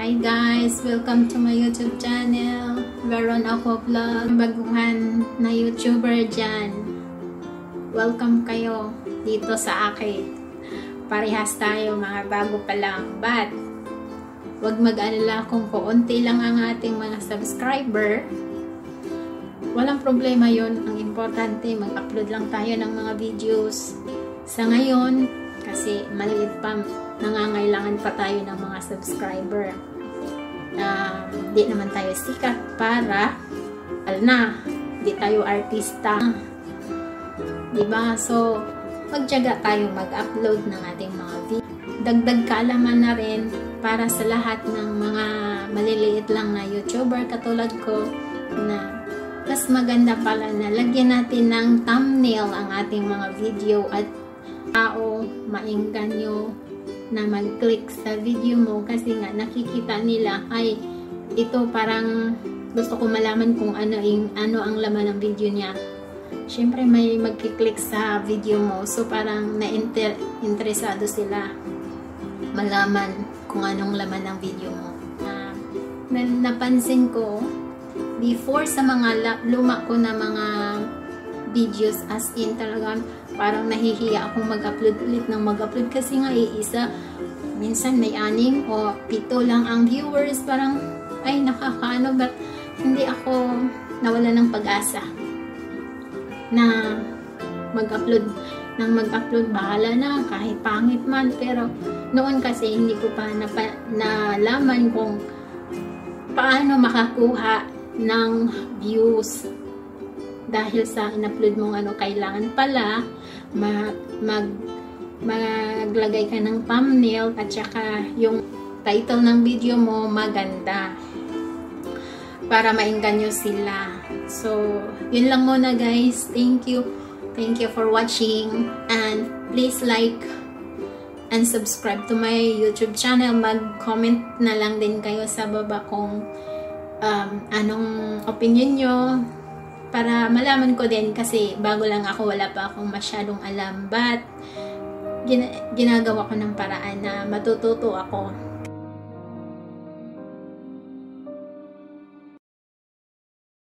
Hi guys! Welcome to my YouTube channel. Veron ako vlog. Baguhan na YouTuber dyan. Welcome kayo dito sa akin. Parehas tayo mga bago pa lang. But, wag mag-alala kung kaunti lang ang ating mga subscriber. Walang problema yon. Ang importante, mag-upload lang tayo ng mga videos. Sa ngayon, kasi maliit pa, nangangailangan pa tayo ng mga subscriber. Di naman tayo sikat para di tayo artista. Diba? So, magtiyaga tayo mag-upload ng ating mga video. Dagdag kaalaman na rin para sa lahat ng mga maliliit lang na YouTuber katulad ko na mas maganda pala na lagyan natin ng thumbnail ang ating mga video at tao maengganyo na mag-click sa video mo kasi nga nakikita nila ay ito parang gusto ko malaman kung ano ang laman ng video niya. Syempre may mag-click sa video mo, so parang interesado sila malaman kung anong laman ng video mo. Napansin ko before sa mga luma ko na mga videos, as in talagang parang nahihiya akong mag-upload ulit ng mag-upload kasi nga iisa, minsan may 6 o 7 lang ang viewers, parang ay nakakaano, but hindi ako nawala ng pag-asa na mag-upload ng mag-upload. Bahala na kahit pangit man, pero noon kasi hindi ko pa nalaman kung paano makakuha ng views. Dahil sa in-upload mong kailangan pala maglagay ka ng thumbnail at saka yung title ng video mo maganda para maengganyo sila. So, yun lang muna guys. Thank you. Thank you for watching and please like and subscribe to my YouTube channel. Mag-comment na lang din kayo sa baba kung anong opinion nyo, para malaman ko din kasi bago lang ako, wala pa akong masyadong alam, but ginagawa ko ng paraan na matututo ako